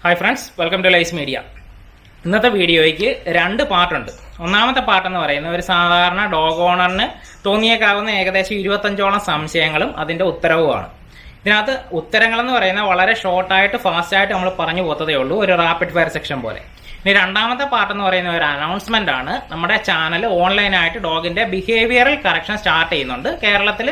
Hi friends, welcome to Laze Media. ഇന്നത്തെ വീഡിയോയ്ക്ക് രണ്ട് പാർട്ടുണ്ട്. ഒന്നാമത്തെ പാർട്ട് എന്ന് പറയുന്നത് ഒരു സാധാരണ ഡോഗ് ഓണറിന് തോന്നിയേക്കാവുന്ന ഏകദേശം 25ഓളം സംശയങ്ങളും അതിന്റെ ഉത്തരവുമാണ്. ഇതിനകത്ത് ഉത്തരങ്ങളെന്ന് പറയുന്നത് വളരെ ഷോർട്ടായിട്ട് ഫാസ്റ്റായിട്ട് നമ്മൾ പറഞ്ഞു പോത്തതേ ഉള്ളൂ, ഒരു റാപ്പിഡ് ഫയർ സെക്ഷൻ പോലെ. ഇനി രണ്ടാമത്തെ പാർട്ട് എന്ന് പറയുന്ന ഒരു അനൗൺസ്മെന്റ് ആണ്. നമ്മുടെ ചാനൽ ഓൺലൈനായിട്ട് ഡോഗിന്റെ ബിഹേവിയറൽ കറക്ഷൻ സ്റ്റാർട്ട് ചെയ്യുന്നുണ്ട്. കേരളത്തിൽ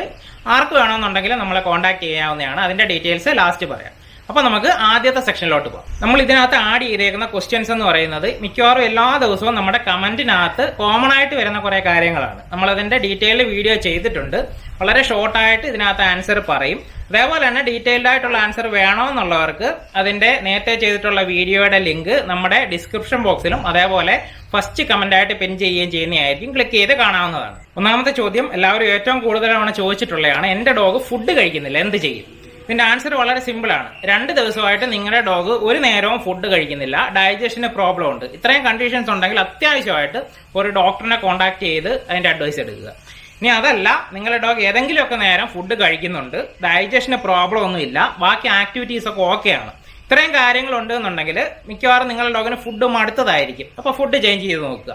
ആർക്ക് വേണമെന്നുണ്ടെങ്കിൽ നമ്മളെ കോൺടാക്ട് ചെയ്യാവുന്നതാണ്. അതിന്റെ ഡീറ്റെയിൽസ് ലാസ്റ്റ് പറയാം. അപ്പൊ നമുക്ക് ആദ്യത്തെ സെക്ഷനിലോട്ട് പോകാം. നമ്മൾ ഇതിനകത്ത് ആഡ് ചെയ്തേക്കുന്ന ക്വസ്റ്റ്യൻസ് എന്ന് പറയുന്നത് മിക്കവാറും എല്ലാ ദിവസവും നമ്മുടെ കമന്റിനകത്ത് കോമൺ ആയിട്ട് വരുന്ന കുറെ കാര്യങ്ങളാണ്. നമ്മൾ അതിന്റെ ഡീറ്റെയിൽഡ് വീഡിയോ ചെയ്തിട്ടുണ്ട്. വളരെ ഷോർട്ടായിട്ട് ഇതിനകത്ത് ആൻസർ പറയും. അതേപോലെ തന്നെ ഡീറ്റെയിൽഡ് ആയിട്ടുള്ള ആൻസർ വേണമെന്നുള്ളവർക്ക് അതിന്റെ നേരത്തെ ചെയ്തിട്ടുള്ള വീഡിയോയുടെ ലിങ്ക് നമ്മുടെ ഡിസ്ക്രിപ്ഷൻ ബോക്സിലും അതേപോലെ ഫസ്റ്റ് കമന്റ് ആയിട്ട് പിൻ ചെയ്യുകയും ചെയ്യുന്നതായിരിക്കും. ക്ലിക്ക് ചെയ്ത് കാണാവുന്നതാണ്. ഒന്നാമത്തെ ചോദ്യം എല്ലാവരും ഏറ്റവും കൂടുതൽ തവണ ചോദിച്ചിട്ടുള്ളതാണ്, എന്റെ ഡോഗ് ഫുഡ് കഴിക്കുന്നില്ല, എന്ത് ചെയ്യും? ഇതിന്റെ ആൻസർ വളരെ സിമ്പിൾ ആണ്. 2 ദിവസമായിട്ട് നിങ്ങളുടെ ഡോഗ് ഒരു നേരവും ഫുഡ് കഴിക്കുന്നില്ല, ഡൈജഷന് പ്രോബ്ലം ഉണ്ട്, ഇത്രയും കണ്ടീഷൻസ് ഉണ്ടെങ്കിൽ അത്യാവശ്യമായിട്ട് ഒരു ഡോക്ടറിനെ കോൺടാക്ട് ചെയ്ത് അതിന്റെ അഡ്വൈസ് എടുക്കുക. ഇനി അതല്ല, നിങ്ങളുടെ ഡോഗ് ഏതെങ്കിലുമൊക്കെ നേരം ഫുഡ് കഴിക്കുന്നുണ്ട്, ഡൈജഷന് പ്രോബ്ലം ഒന്നുമില്ല, ബാക്കി ആക്ടിവിറ്റീസ് ഒക്കെ ഓക്കെയാണ്, ഇത്രയും കാര്യങ്ങളുണ്ട് എന്നുണ്ടെങ്കിൽ മിക്കവാറും നിങ്ങളുടെ ഡോഗിന് ഫുഡ് മടുത്തതായിരിക്കും. അപ്പൊ ഫുഡ് ചേഞ്ച് ചെയ്ത് നോക്കുക.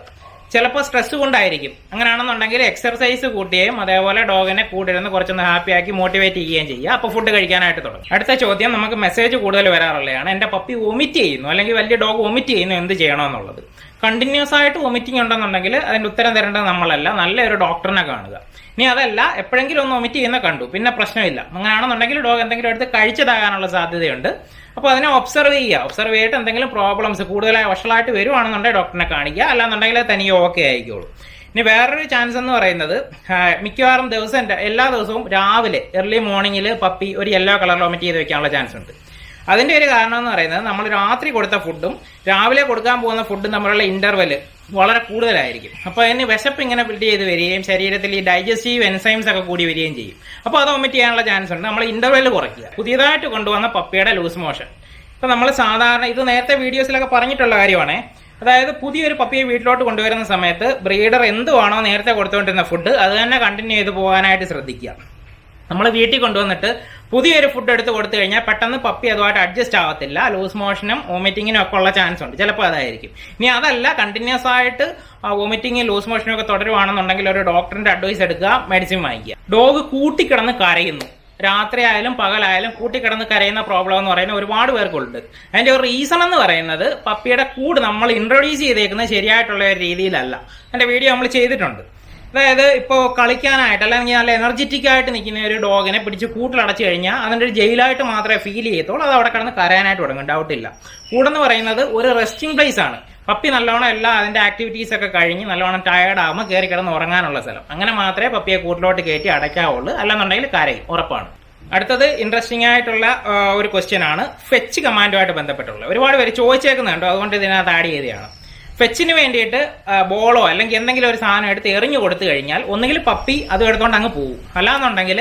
ചിലപ്പോൾ സ്ട്രെസ് കൊണ്ടായിരിക്കും. അങ്ങനെയാണെന്നുണ്ടെങ്കിൽ എക്സർസൈസ് കൂട്ടുകയും അതേപോലെ ഡോഗിനെ കൂട്ടിരുന്ന് കുറച്ചൊന്ന് ഹാപ്പി ആക്കി മോട്ടിവേറ്റ് ചെയ്യുകയും ചെയ്യുക. അപ്പോൾ ഫുഡ് കഴിക്കാനായിട്ട് തുടങ്ങും. അടുത്ത ചോദ്യം നമുക്ക് മെസ്സേജ് കൂടുതൽ വരാറുള്ളതാണ്, എന്റെ പപ്പി വൊമിറ്റ് ചെയ്യുന്നു അല്ലെങ്കിൽ വലിയ ഡോഗ് വൊമിറ്റ് ചെയ്യുന്നു, എന്ത് ചെയ്യണമെന്നുള്ളത്. കണ്ടിന്യൂസ് ആയിട്ട് വൊമിറ്റിംഗ് ഉണ്ടെന്നുണ്ടെങ്കിൽ അതിന്റെ ഉത്തരം തരേണ്ടത് നമ്മളല്ല, നല്ലൊരു ഡോക്ടറിനെ കാണുക. ഇനി അതല്ല, എപ്പോഴെങ്കിലും ഒന്ന് വൊമിറ്റ് ചെയ്യുന്ന കണ്ടു, പിന്നെ പ്രശ്നമില്ല, അങ്ങനെയാണെന്നുണ്ടെങ്കിൽ ഡോഗ് എന്തെങ്കിലും എടുത്ത് കഴിച്ചതാകാനുള്ള സാധ്യതയുണ്ട്. അപ്പോൾ അതിനെ ഒബ്സർവ് ചെയ്യുക. ഒബ്സർവ് ചെയ്തിട്ട് എന്തെങ്കിലും പ്രോബ്ലംസ് കൂടുതലായി വഷളായിട്ട് വരുവാണെന്നുണ്ടെങ്കിൽ ഡോക്ടറിനെ കാണിക്കുക, അല്ലാന്നുണ്ടെങ്കിൽ തനിയെ ഓക്കെ ആയിക്കോളൂ. ഇനി വേറൊരു ചാൻസ് എന്ന് പറയുന്നത്, മിക്കവാറും എല്ലാ ദിവസവും രാവിലെ എർലി മോർണിംഗിൽ പപ്പി ഒരു യെല്ലോ കളർ വൊമിറ്റ് ചെയ്ത് വെക്കാനുള്ള ചാൻസ് ഉണ്ട്. അതിന്റെ ഒരു കാരണം എന്ന് പറയുന്നത്, നമ്മൾ രാത്രി കൊടുത്ത ഫുഡും രാവിലെ കൊടുക്കാൻ പോകുന്ന ഫുഡും തമ്മിലുള്ള ഇന്റർവെല് വളരെ കൂടുതലായിരിക്കും. അപ്പൊ അതിന് വിശപ്പ് ഇങ്ങനെ ബിൽഡ് ചെയ്ത് വരികയും ശരീരത്തിൽ ഈ ഡൈജസ്റ്റീവ് എൻസൈംസ് ഒക്കെ കൂടി വരികയും ചെയ്യും. അപ്പൊ അത് വൊമിറ്റ് ചെയ്യാനുള്ള ചാൻസ് ഉണ്ട്. നമ്മൾ ഇന്റർവെല് കുറയ്ക്കുക. പുതിയതായിട്ട് കൊണ്ടുവന്ന പപ്പിയുടെ ലൂസ് മോഷൻ, ഇപ്പൊ നമ്മൾ സാധാരണ ഇത് നേരത്തെ വീഡിയോസിലൊക്കെ പറഞ്ഞിട്ടുള്ള കാര്യമാണ്. അതായത് പുതിയൊരു പപ്പിയെ വീട്ടിലോട്ട് കൊണ്ടുവരുന്ന സമയത്ത് ബ്രീഡർ എന്തുവാണോ നേരത്തെ കൊടുത്തുകൊണ്ടിരുന്ന ഫുഡ് അത് തന്നെ കണ്ടിന്യൂ ചെയ്ത് പോകാനായിട്ട് ശ്രദ്ധിക്കുക. നമ്മൾ വീട്ടിൽ കൊണ്ടുവന്നിട്ട് പുതിയൊരു ഫുഡ് എടുത്ത് കൊടുത്തു കഴിഞ്ഞാൽ പെട്ടെന്ന് പപ്പി അതുമായിട്ട് അഡ്ജസ്റ്റ് ആവത്തില്ല, ലൂസ് മോഷനും വോമിറ്റിങ്ങിനും ഒക്കെ ഉള്ള ചാൻസ് ഉണ്ട്. ചിലപ്പോൾ അതായിരിക്കും. ഇനി അതല്ല, കണ്ടിന്യൂസ് ആയിട്ട് വോമിറ്റിങ് ലൂസ് മോഷനും ഒക്കെ തുടരുവാണെന്നുണ്ടെങ്കിൽ ഒരു ഡോക്ടറിന്റെ അഡ്വൈസ് എടുക്കുക, മെഡിസിൻ വാങ്ങിക്കുക. ഡോഗ് കൂട്ടിക്കിടന്ന് കരയുന്നു, രാത്രി ആയാലും പകലായാലും കൂട്ടിക്കിടന്ന് കരയുന്ന പ്രോബ്ലം എന്ന് പറയുന്നത് ഒരുപാട് പേർക്കുണ്ട്. അതിന്റെ ഒരു റീസൺ എന്ന് പറയുന്നത്, പപ്പിയുടെ കൂട് നമ്മൾ ഇൻട്രൊഡ്യൂസ് ചെയ്തേക്കുന്നത് ശരിയായിട്ടുള്ള ഒരു രീതിയിലല്ല. അതിന്റെ വീഡിയോ നമ്മൾ ചെയ്തിട്ടുണ്ട്. അതായത് ഇപ്പോൾ കളിക്കാനായിട്ട് അല്ലെങ്കിൽ നല്ല എനർജറ്റിക് ആയിട്ട് നിൽക്കുന്ന ഒരു ഡോഗിനെ പിടിച്ച് കൂട്ടിലടച്ചു കഴിഞ്ഞാൽ അതിൻ്റെ ഒരു ജയിലായിട്ട് മാത്രമേ ഫീൽ ചെയ്യത്തുള്ളൂ. അത് അവിടെ കിടന്ന് കരയാനായിട്ട് തുടങ്ങും, ഡൗട്ടില്ല. കൂടെന്ന് പറയുന്നത് ഒരു റെസ്റ്റിംഗ് പ്ലേസ് ആണ്. പപ്പി നല്ലോണം എല്ലാം അതിന്റെ ആക്ടിവിറ്റീസ് ഒക്കെ കഴിഞ്ഞ് നല്ലോണം ടയർഡ് ആകുമ്പോൾ കയറി കിടന്ന് ഉറങ്ങാനുള്ള സ്ഥലം. അങ്ങനെ മാത്രമേ പപ്പിയെ കൂട്ടിലോട്ട് കയറ്റി അടയ്ക്കാവുള്ളൂ, അല്ലെന്നുണ്ടെങ്കിൽ കരയും, ഉറപ്പാണ്. അടുത്തത് ഇൻട്രസ്റ്റിംഗ് ആയിട്ടുള്ള ഒരു ക്വസ്റ്റ്യൻ ആണ്, ഫെച്ച് കമാൻഡുമായിട്ട് ബന്ധപ്പെട്ടുള്ള. ഒരുപാട് പേര് ചോദിച്ചേക്കുന്നുണ്ടോ, അതുകൊണ്ട് ഇതിനകത്ത് ആഡ് ചെയ്തതാണ്. ഫെച്ചിന് വേണ്ടിയിട്ട് ബോളോ അല്ലെങ്കിൽ എന്തെങ്കിലും ഒരു സാധനം എടുത്ത് എറിഞ്ഞു കൊടുത്തു കഴിഞ്ഞാൽ ഒന്നുകിൽ പപ്പി അത് എടുത്തോണ്ട് അങ്ങ് പോകും, അല്ലാന്നുണ്ടെങ്കിൽ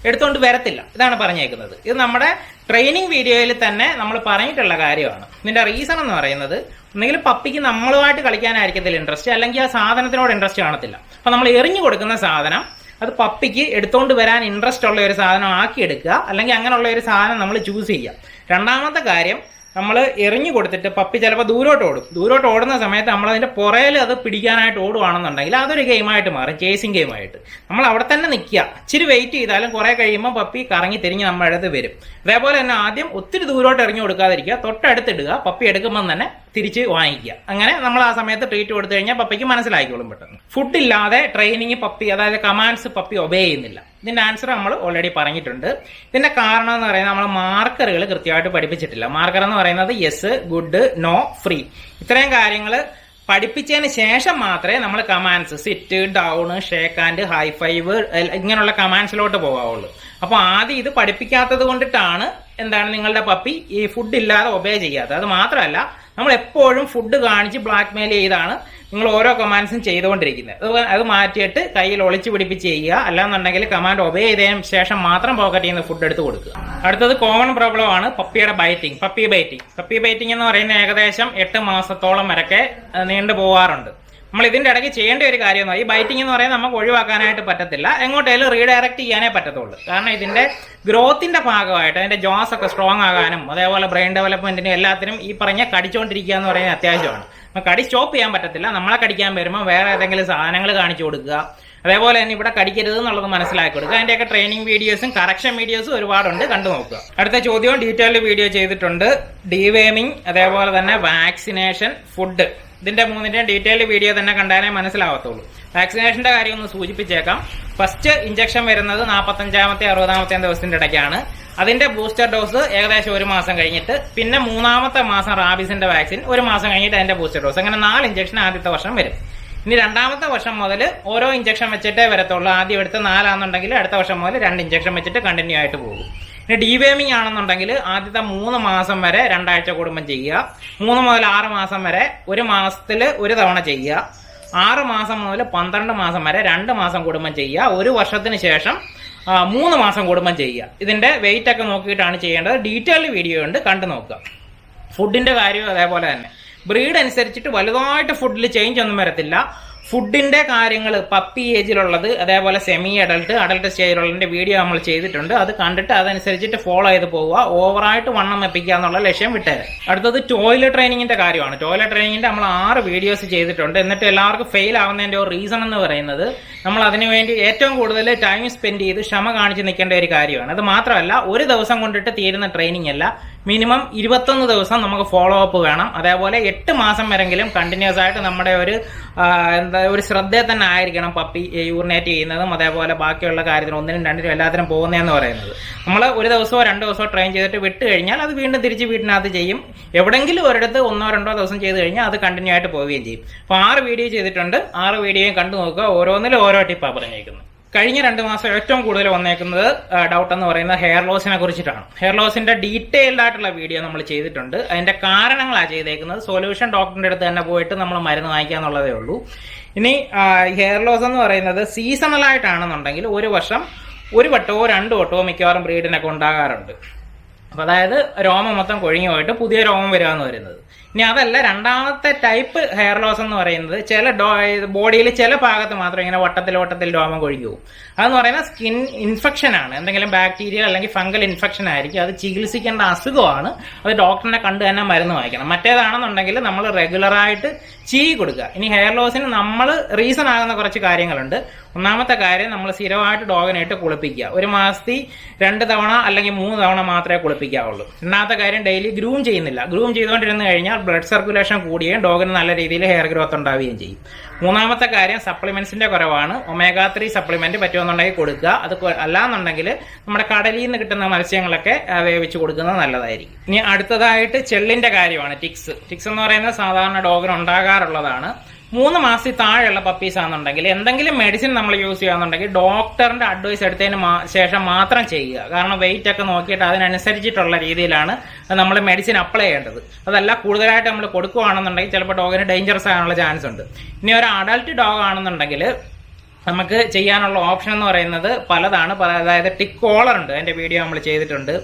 എടുത്തോണ്ട് വരത്തില്ല. ഇതാണ് പറഞ്ഞേക്കുന്നത്. ഇത് നമ്മുടെ ട്രെയിനിങ് വീഡിയോയിൽ തന്നെ നമ്മൾ പറഞ്ഞിട്ടുള്ള കാര്യമാണ്. ഇതിന്റെ റീസൺ എന്ന് പറയുന്നത്, ഒന്നുകിൽ പപ്പിക്ക് നമ്മളുമായിട്ട് കളിക്കാനായിരിക്കത്തില്ല ഇൻട്രസ്റ്റ്, അല്ലെങ്കിൽ ആ സാധനത്തിനോട് ഇൻട്രസ്റ്റ് കാണത്തില്ല. അപ്പൊ നമ്മൾ എറിഞ്ഞു കൊടുക്കുന്ന സാധനം അത് പപ്പിക്ക് എടുത്തോണ്ട് വരാൻ ഇൻട്രസ്റ്റ് ഉള്ള ഒരു സാധനം ആക്കി എടുക്കുക, അല്ലെങ്കിൽ അങ്ങനെയുള്ള ഒരു സാധനം നമ്മൾ ചൂസ് ചെയ്യുക. രണ്ടാമത്തെ കാര്യം, നമ്മൾ എറിഞ്ഞു കൊടുത്തിട്ട് പപ്പി ചിലപ്പോൾ ദൂരോട്ട് ഓടുന്ന സമയത്ത് നമ്മൾ അതിന്റെ പുറയിൽ അത് പിടിക്കാനായിട്ട് ഓടുവാണെന്നുണ്ടെങ്കിൽ അതൊരു ഗെയിമായിട്ട് മാറും, ചേസിങ് ഗെയിമായിട്ട്. നമ്മൾ അവിടെ തന്നെ നിൽക്കുക, ഇച്ചിരി വെയിറ്റ് ചെയ്താലും കുറെ കഴിയുമ്പോൾ പപ്പി കറങ്ങി തിരിഞ്ഞ് നമ്മുടെ അടുത്ത് വരും. അതേപോലെ തന്നെ ആദ്യം ഒത്തിരി ദൂരോട്ട് എറിഞ്ഞു കൊടുക്കാതിരിക്കുക, തൊട്ടടുത്തിടുക, പപ്പി എടുക്കുമ്പോൾ തന്നെ തിരിച്ച് വാങ്ങിക്കുക. അങ്ങനെ നമ്മൾ ആ സമയത്ത് ട്രീറ്റ് കൊടുത്തു കഴിഞ്ഞാൽ പപ്പിക്ക് മനസ്സിലാക്കിക്കോളും പെട്ടെന്ന്. ഫുഡ് ഇല്ലാതെ ട്രെയിനിങ് പപ്പി, അതായത് കമാൻഡ്സ് പപ്പി ഒബേ ചെയ്യുന്നില്ല. ഇതിന്റെ ആൻസർ നമ്മൾ ഓൾറെഡി പറഞ്ഞിട്ടുണ്ട്. ഇതിന്റെ കാരണം എന്ന് പറയുന്നത്, നമ്മൾ മാർക്കറുകൾ കൃത്യമായിട്ട് പഠിപ്പിച്ചിട്ടില്ല. മാർക്കർ എന്ന് പറയുന്നത് യെസ്, ഗുഡ്, നോ, ഫ്രീ, ഇത്രയും കാര്യങ്ങൾ പഠിപ്പിച്ചതിന് ശേഷം മാത്രമേ നമ്മൾ commands sit, down, shake hand, high five ഇങ്ങനെയുള്ള കമാൻഡ്സിലോട്ട് പോകാവുള്ളൂ. അപ്പൊ ആദ്യം ഇത് പഠിപ്പിക്കാത്തത് കൊണ്ടിട്ടാണ് നിങ്ങളുടെ പപ്പി ഈ ഫുഡ് ഇല്ലാതെ ഒബേ ചെയ്യാത്തത്. അത് മാത്രമല്ല, നമ്മൾ എപ്പോഴും ഫുഡ് കാണിച്ച് ബ്ലാക്ക് മെയിൽ ചെയ്താണ് നിങ്ങൾ ഓരോ കമാൻഡ്സും ചെയ്തുകൊണ്ടിരിക്കുന്നത്. അത് മാറ്റിയിട്ട് കയ്യിൽ ഒളിച്ചു പിടിപ്പിച്ച് ചെയ്യുക, അല്ലാന്നുണ്ടെങ്കിൽ കമാൻഡ് ഒബേ ചെയ്തതിന് ശേഷം മാത്രം പോക്കറ്റിൽ നിന്ന് ഫുഡ് എടുത്ത് കൊടുക്കുക. അടുത്തത് കോമൺ പ്രോബ്ലം ആണ് പപ്പിയുടെ ബൈറ്റിംഗ്. പപ്പി ബൈറ്റിംഗ് എന്ന് പറയുന്നത് ഏകദേശം 8 മാസത്തോളം വരെയൊക്കെ നീണ്ടു പോകാറുണ്ട്. നമ്മൾ ഇതിന്റെ ഇടയ്ക്ക് ചെയ്യേണ്ട ഒരു കാര്യം ഈ ബൈറ്റിംഗ് എന്ന് പറയുന്നത് നമുക്ക് ഒഴിവാക്കാനായിട്ട് പറ്റത്തില്ല, എങ്ങോട്ടേലും റീഡയറക്ട് ചെയ്യാനേ പറ്റത്തുള്ളൂ. കാരണം ഇതിന്റെ ഗ്രോത്തിന്റെ ഭാഗമായിട്ട് അതിന്റെ ജോസ് ഒക്കെ സ്ട്രോങ് ആകാനും അതേപോലെ ബ്രെയിൻ ഡെവലപ്മെന്റിനും എല്ലാത്തിനും ഈ പറഞ്ഞ കടിച്ചുകൊണ്ടിരിക്കുക എന്ന് പറയുന്നത് അത്യാവശ്യമാണ്. കടി സ്റ്റോപ്പ് ചെയ്യാൻ പറ്റത്തില്ല. നമ്മളെ കടിക്കാൻ വരുമ്പോൾ വേറെ ഏതെങ്കിലും സാധനങ്ങൾ കാണിച്ചു കൊടുക്കുക, അതേപോലെ തന്നെ ഇവിടെ കടിക്കരുത് എന്നുള്ളത് മനസ്സിലാക്കി കൊടുക്കുക. അതിന്റെയൊക്കെ ട്രെയിനിങ് വീഡിയോസും കറക്ഷൻ വീഡിയോസും ഒരുപാടുണ്ട്, കണ്ടു നോക്കുക. അടുത്ത ചോദ്യവും ഡീറ്റെയിൽഡ് വീഡിയോ ചെയ്തിട്ടുണ്ട്. ഡീവേമിംഗ്, അതേപോലെ തന്നെ വാക്സിനേഷൻ, ഫുഡ്, ഇതിന്റെ മൂന്നിന്റെയും ഡീറ്റെയിൽഡ് വീഡിയോ തന്നെ കണ്ടാലേ മനസ്സിലാവത്തുള്ളൂ. വാക്സിനേഷന്റെ കാര്യം ഒന്ന് സൂചിപ്പിച്ചേക്കാം. ഫസ്റ്റ് ഇഞ്ചക്ഷൻ വരുന്നത് 45-ാമത്തെ 60-ാമത്തെ ദിവസത്തിന്റെ ഇടയ്ക്കാണ്. അതിന്റെ ബൂസ്റ്റർ ഡോസ് ഏകദേശം 1 മാസം കഴിഞ്ഞിട്ട്, പിന്നെ 3-ാമത്തെ മാസം റാബീസിന്റെ വാക്സിൻ 1 മാസം കഴിഞ്ഞിട്ട് അതിന്റെ ബൂസ്റ്റർ ഡോസ്. അങ്ങനെ 4 ഇഞ്ചക്ഷൻ ആദ്യത്തെ വർഷം വരും. ഇനി 2-ാമത്തെ വർഷം മുതൽ ഓരോ ഇഞ്ചക്ഷൻ വെച്ചിട്ടേ വരത്തുള്ളൂ. ആദ്യം എടുത്ത് 4 അടുത്ത വർഷം മുതൽ 2 ഇഞ്ചക്ഷൻ വെച്ചിട്ട് കണ്ടിന്യൂ ആയിട്ട് പോകും. ഇനി ഡീവേമിംഗ് ആണെന്നുണ്ടെങ്കിൽ ആദ്യത്തെ 3 മാസം വരെ 2 ആഴ്ച കൂടുമ്പം ചെയ്യുക. 3 മുതൽ 6 മാസം വരെ 1 മാസത്തിൽ 1 തവണ ചെയ്യുക. 6 മാസം മുതൽ 12 മാസം വരെ 2 മാസം കൂടുമ്പം ചെയ്യുക. 1 വർഷത്തിന് ശേഷം 3 മാസം കൂടുമ്പം ചെയ്യുക. ഇതിന്റെ വെയിറ്റ് ഒക്കെ നോക്കിയിട്ടാണ് ചെയ്യേണ്ടത്. ഡീറ്റെയിൽഡ് വീഡിയോ ഉണ്ട്, കണ്ടു നോക്കുക. ഫുഡിന്റെ കാര്യം അതേപോലെ തന്നെ ബ്രീഡ് അനുസരിച്ചിട്ട് വലുതായിട്ട് ഫുഡിൽ ചേഞ്ച് ഒന്നും വരത്തില്ല. ഫുഡിന്റെ കാര്യങ്ങൾ പപ്പി ഏജിലുള്ളത്, അതേപോലെ സെമി അഡൾട്ട് സ്റ്റേജിലുള്ളതിന്റെ വീഡിയോ നമ്മൾ ചെയ്തിട്ടുണ്ട്. അത് കണ്ടിട്ട് അതനുസരിച്ചിട്ട് ഫോളോ ചെയ്ത് പോവുക. ഓവറായിട്ട് വണ്ണം വെപ്പിക്കുക എന്നുള്ള ലക്ഷ്യം വിട്ടേരെ. അടുത്തത് ടോയ്ലറ്റ് ട്രെയിനിങ്ങിന്റെ കാര്യമാണ്. ടോയ്ലറ്റ് ട്രെയിനിങ്ങിന്റെ നമ്മൾ 6 വീഡിയോസ് ചെയ്തിട്ടുണ്ട്. എന്നിട്ട് എല്ലാവർക്കും ഫെയിൽ ആവുന്നതിന്റെ ഒരു റീസൺ എന്ന് പറയുന്നത് നമ്മൾ അതിനുവേണ്ടി ഏറ്റവും കൂടുതൽ ടൈം സ്പെൻഡ് ചെയ്ത് ക്ഷമ കാണിച്ച് നിൽക്കേണ്ട ഒരു കാര്യമാണ്. അത് മാത്രമല്ല, ഒരു ദിവസം കൊണ്ടിട്ട് തീരുന്ന ട്രെയിനിങ് അല്ല, മിനിമം 21 ദിവസം നമുക്ക് ഫോളോ അപ്പ് വേണം. അതേപോലെ 8 മാസം വരെങ്കിലും കണ്ടിന്യൂസ് ആയിട്ട് നമ്മുടെ ഒരു ശ്രദ്ധയിൽ തന്നെ ആയിരിക്കണം പപ്പി യൂറിനേറ്റ് ചെയ്യുന്നതും അതേപോലെ ബാക്കിയുള്ള കാര്യത്തിന് 1-നും 2-നും എല്ലാത്തിനും പോകുന്നതെന്ന് പറയുന്നത്. നമ്മൾ ഒരു ദിവസമോ 2 ദിവസമോ ട്രെയിൻ ചെയ്തിട്ട് വിട്ട് കഴിഞ്ഞാൽ അത് വീണ്ടും തിരിച്ച് വീട്ടിനകത്ത് ചെയ്യും. എവിടെങ്കിലും ഒരിടത്ത് 1-2 ദിവസം ചെയ്ത് കഴിഞ്ഞാൽ അത് കണ്ടിന്യൂ ആയിട്ട് പോവുകയും ചെയ്യും. അപ്പോൾ 6 വീഡിയോ ചെയ്തിട്ടുണ്ട്. 6 വീഡിയോയും കണ്ടു നോക്കുക. ഓരോന്നിലും ഓരോ ടിപ്പാണ് പറഞ്ഞേക്കുന്നത്. കഴിഞ്ഞ 2 മാസം ഏറ്റവും കൂടുതൽ വന്നേക്കുന്നത് ഡൗട്ട് എന്ന് പറയുന്നത് ഹെയർ ലോസിനെ കുറിച്ചിട്ടാണ്. ഹെയർ ലോസിന്റെ ഡീറ്റെയിൽഡ് ആയിട്ടുള്ള വീഡിയോ നമ്മൾ ചെയ്തിട്ടുണ്ട്. അതിന്റെ കാരണങ്ങളാണ് ചെയ്തേക്കുന്നത്. സൊല്യൂഷൻ ഡോക്ടറിന്റെ അടുത്ത് തന്നെ പോയിട്ട് നമ്മൾ മരുന്ന് വാങ്ങിക്കുക എന്നുള്ളതേ ഉള്ളൂ. ഇനി ഹെയർ ലോസ് എന്ന് പറയുന്നത് സീസണൽ ആയിട്ടാണെന്നുണ്ടെങ്കിൽ 1 വർഷം 1 വട്ടമോ 2 വട്ടമോ മിക്കവാറും ബ്രീഡിനൊക്കെ ഉണ്ടാകാറുണ്ട്. അപ്പൊ അതായത് രോമം മൊത്തം കൊഴിഞ്ഞു പോയിട്ട് പുതിയ രോമം വരികയെന്ന് വരുന്നത്. ഇനി അതല്ല, 2-ാമത്തെ ടൈപ്പ് ഹെയർ ലോസ് എന്ന് പറയുന്നത് ചില ബോഡിയിൽ ചില ഭാഗത്ത് മാത്രം ഇങ്ങനെ വട്ടത്തിൽ രോമം കൊഴിഞ്ഞു പോകും. അതെന്ന് പറയുന്നത് സ്കിൻ ഇൻഫെക്ഷൻ ആണ്. എന്തെങ്കിലും ബാക്ടീരിയ അല്ലെങ്കിൽ ഫംഗൽ ഇൻഫെക്ഷൻ ആയിരിക്കും. അത് ചികിത്സിക്കേണ്ട അസുഖമാണ്. അത് ഡോക്ടറിനെ കണ്ടു തന്നെ മരുന്ന് വാങ്ങിക്കണം. മറ്റേതാണെന്നുണ്ടെങ്കിൽ നമ്മൾ റെഗുലറായിട്ട് ചെയ്യി കൊടുക്കുക. ഇനി ഹെയർ ലോസിന് നമ്മൾ റീസൺ ആകുന്ന കുറച്ച് കാര്യങ്ങളുണ്ട്. 1-ാമത്തെ കാര്യം, നമ്മൾ സ്ഥിരമായിട്ട് ഡോഗിനായിട്ട് കുളിപ്പിക്കുക. 1 മാസത്തിൽ 2 തവണ അല്ലെങ്കിൽ 3 തവണ മാത്രമേ കുളിപ്പിക്കാവുള്ളൂ. 2-ാമത്തെ കാര്യം, ഡെയിലി ഗ്രൂം ചെയ്യുന്നില്ല. ഗ്രൂം ചെയ്തുകൊണ്ടിരുന്നു കഴിഞ്ഞാൽ ബ്ലഡ് സർക്കുലേഷൻ കൂടുകയും ഡോഗിന് നല്ല രീതിയിൽ ഹെയർ ഗ്രോത്ത് ഉണ്ടാവുകയും ചെയ്യും. 3-ാമത്തെ കാര്യം, സപ്ലിമെന്റ്സിന്റെ കുറവാണ്. omega-3 സപ്ലിമെന്റ് പറ്റുമെന്നുണ്ടെങ്കിൽ കൊടുക്കുക. അത് അല്ലാന്നുണ്ടെങ്കിൽ നമ്മുടെ കടലിൽ നിന്ന് കിട്ടുന്ന മത്സ്യങ്ങളൊക്കെ വേവിച്ച് കൊടുക്കുന്നത് നല്ലതായിരിക്കും. ഇനി അടുത്തതായിട്ട് ചെള്ളിന്റെ കാര്യമാണ്. ടിക്സ് എന്ന് പറയുന്നത് സാധാരണ ഡോഗിന് ഉണ്ടാകാറുള്ളതാണ്. 3 മാസത്തിൽ താഴെയുള്ള പപ്പീസ് ആണെന്നുണ്ടെങ്കിൽ എന്തെങ്കിലും മെഡിസിൻ നമ്മൾ യൂസ് ചെയ്യുകയാണെന്നുണ്ടെങ്കിൽ ഡോക്ടറിന്റെ അഡ്വൈസ് എടുത്തതിന് ശേഷം മാത്രം ചെയ്യുക. കാരണം വെയിറ്റ് ഒക്കെ നോക്കിയിട്ട് അതിനനുസരിച്ചിട്ടുള്ള രീതിയിലാണ് നമ്മൾ മെഡിസിൻ അപ്ലൈ ചെയ്യേണ്ടത്. അതല്ല, കൂടുതലായിട്ട് നമ്മൾ കൊടുക്കുകയാണെന്നുണ്ടെങ്കിൽ ചിലപ്പോൾ ഡോഗിന് ഡേഞ്ചറസ് ആകാനുള്ള ചാൻസ് ഉണ്ട്. ഇനി ഒരു അഡൾട്ട് ഡോഗ് ആണെന്നുണ്ടെങ്കിൽ നമുക്ക് ചെയ്യാനുള്ള ഓപ്ഷൻ എന്ന് പറയുന്നത് പലതാണ്. അതായത് ടിക്ക് കോളർ ഉണ്ട്, അതിന്റെ വീഡിയോ നമ്മൾ ചെയ്തിട്ടുണ്ട്.